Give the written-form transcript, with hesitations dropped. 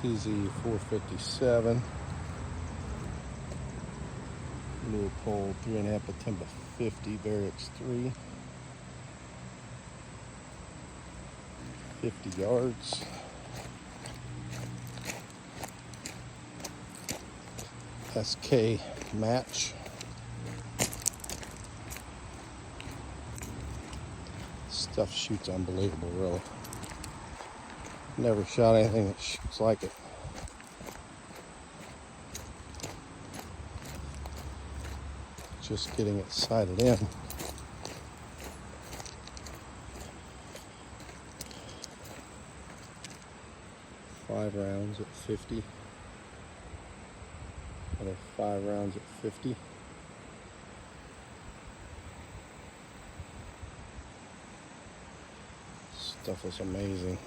TZ457. Leupold 3.5 by 10 by 50, Varix 3. 50 yards. SK match. Stuff shoots unbelievable, really. Never shot anything that shoots like it. Just getting it sighted in. Five rounds at 50. Another 5 rounds at 50. Stuff is amazing.